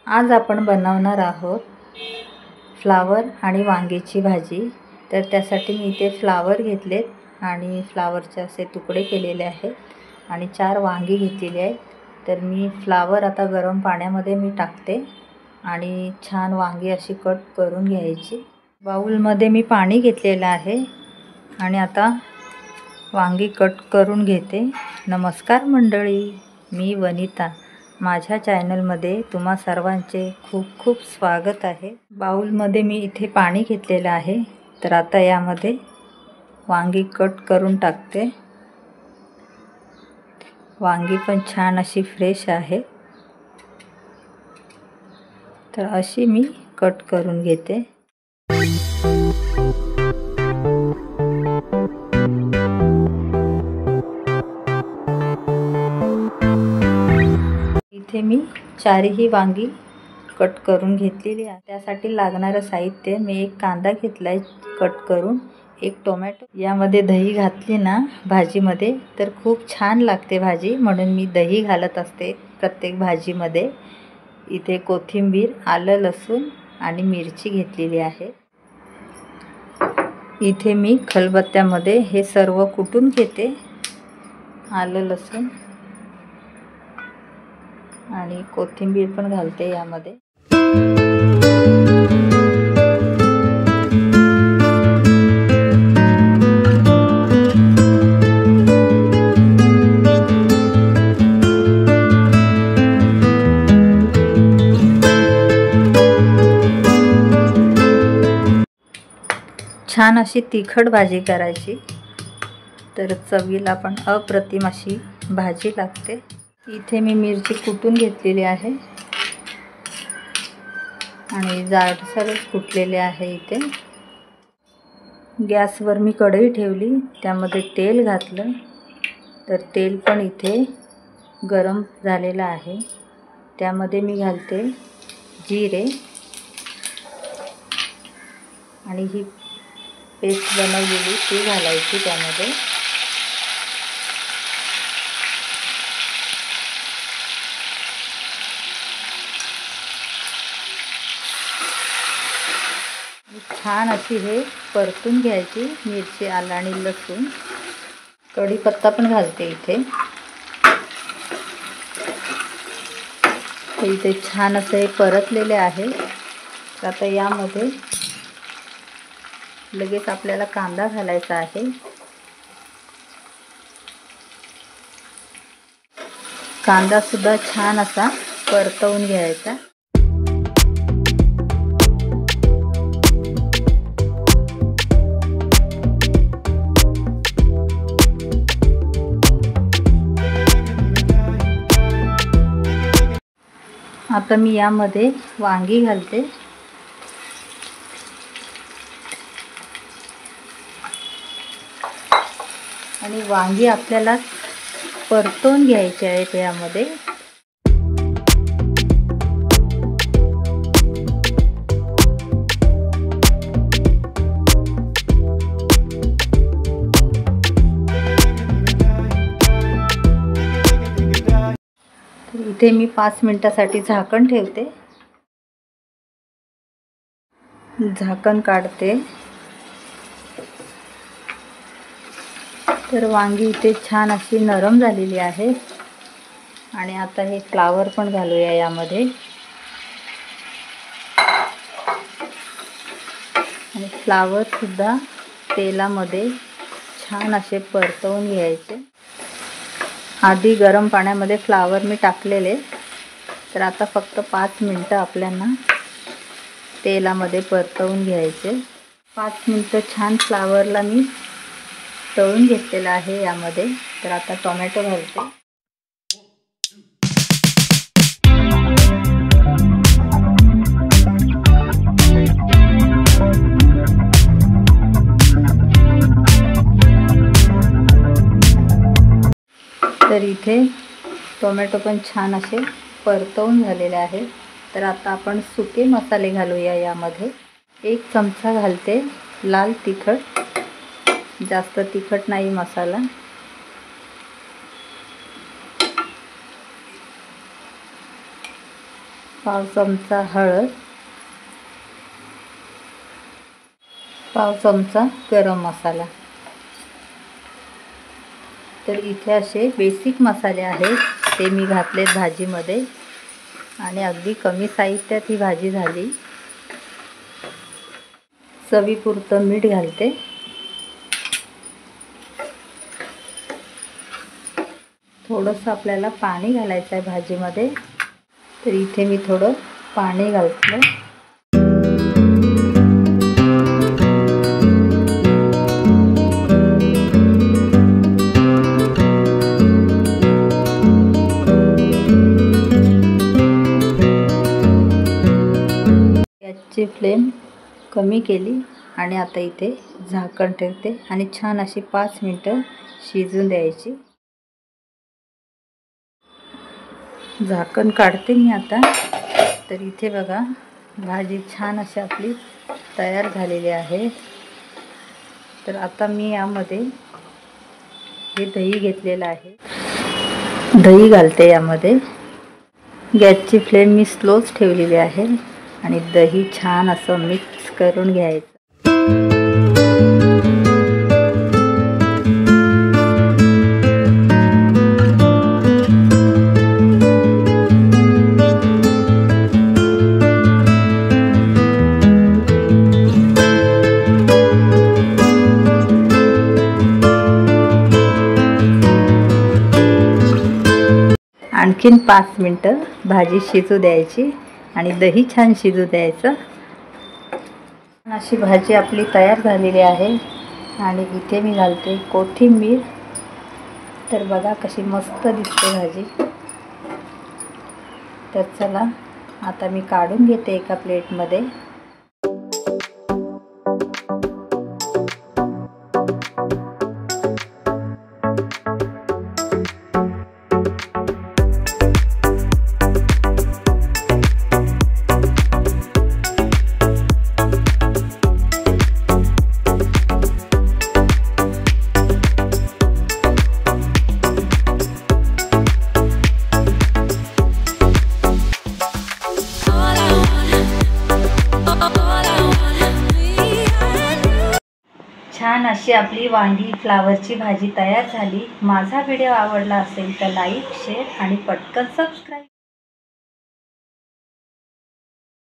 आज आपण बनवणार आहोत फ्लावर आणि वांग्याची भाजी। तर त्यासाठी मी इथे फ्लावर घेतलेत आणि फ्लावरचे असे तुकडे केलेले आहेत आणि 4 वांगी घेतलेली आहेत। तर मी फ्लावर आता गरम पाण्यामध्ये मी टाकते आणि छान वांगी अशी कट करून घ्यायची। बाउलमध्ये मी पाणी घेतलेलं आहे आणि आता वांगी कट करून घेते। नमस्कार मंडळी, मी वनिता, माझ्या चॅनलमध्ये तुम्हा सर्वांचे खूप खूप स्वागत आहे। बाउलमध्ये मी इथे पाणी घेतलेलं आहे। तर आता यामध्ये वांगी कट करून टाकते। वांगी पण छान अशी फ्रेश आहे, तर अशी मी कट करून घेते। इथे मी 4ही वांगी कट करून घेतलेली आहे। त्यासाठी लागणारे साहित्य मी एक कांदा घेतलाय कट करून, एक टोमॅटो, यामध्ये दही घातली ना भाजीमध्ये तर खूप छान लागते भाजी, म्हणून मी दही घालत असते प्रत्येक भाजीमध्ये। इथे कोथिंबीर, आलं, लसूण आणि मिरची घेतलेली आहे। इथे मी खलबत्त्यामध्ये हे सर्व कुटून घेते, आलं, लसूण आणि कोथिंबीर पण घालते यामध्ये। छान अशी तिखट भाजी करायची, तर चवीला पण अप्रतिम अशी भाजी लागते। इथे मी मिरची कुटून घेतलेली आहे आणि जाडसरच कुटलेले आहे। इथे गॅसवर मी कढई ठेवली, त्यामध्ये तेल घातलं, तर तेल पण इथे गरम झालेलं आहे। त्यामध्ये मी घालते जिरे आणि ही पेस्ट बनवलेली ती घालायची त्यामध्ये। छान अशी हे परतून घ्यायची मिरची, आलं आणि लसूण। कढीपत्ता पण घालते इथे। इथे छान असं हे परतलेले आहे। आता यामध्ये लगेच आपल्याला कांदा घालायचा आहे। कांदा सुद्धा छान असा परतवून घ्यायचा। आता मी यामध्ये वांगी घालते आणि वांगी आपल्याला परतून घ्यायचे आहेत यामध्ये। इथे मी 5 मिनिटासाठी झाकण ठेवते। झाकण काढते, तर वांगी इथे छान अशी नरम झालेली आहे। आणि आता हे फ्लावर पण घालूया यामध्ये आणि फ्लावर सुद्धा तेलामध्ये छान असे परतवून घ्यायचे। आधी गरम पाण्यामध्ये फ्लावर मी टाकलेले, तर आता फक्त 5 मिनिटं आपल्याला तेलामध्ये परतवून घ्यायचे। 5 मिनिटं छान फ्लावरला मी तळून घेतलेलं आहे यामध्ये। तर आता टोमॅटो घालते। तर इथे टोमॅटो पण छान असे परतवून झालेले आहे। तर आता आपण सुके मसाले घालूया यामध्ये। 1 चमचा घालते लाल तिखट, जास्त तिखट नाही मसाला। पाव चमचा हळद, पाव चमचा गरम मसाला। तर इथे असे बेसिक मसाले आहेत ते मी घातलेत भाजीमध्ये आणि अगदी कमी साहित्यात ही भाजी झाली। चवीपुरतं मीठ घालते। थोडंसं आपल्याला पाणी घालायचं आहे भाजीमध्ये, तर इथे मी थोडं पाणी घालते। गॅसची फ्लेम कमी केली आणि आता इथे झाकण ठेवते आणि छान अशी 5 मिनिटं शिजून द्यायची। झाकण काढते मी आता। तर इथे बघा भाजी छान अशी आपली तयार झालेली आहे। तर आता मी यामध्ये हे दही घेतलेलं आहे, दही घालते यामध्ये। गॅसची फ्लेम मी स्लोच ठेवलेली आहे आणि दही छान असं मिक्स करून घ्यायचं। आणखीन 5 मिनिटं भाजी शिजू द्यायची आणि दही छान शिजू द्यायचं। अशी भाजी आपली तयार झालेली आहे आणि इथे मी घालते कोथिंबीर। तर बघा कशी मस्त दिसते भाजी। तर चला आता मी काढून घेते एका प्लेटमध्ये। छान अशी आपली वांगी फ्लावरची भाजी तयार झाली। माझा व्हिडिओ आवडला असेल तर लाईक, शेअर आणि पटकन सबस्क्राईब।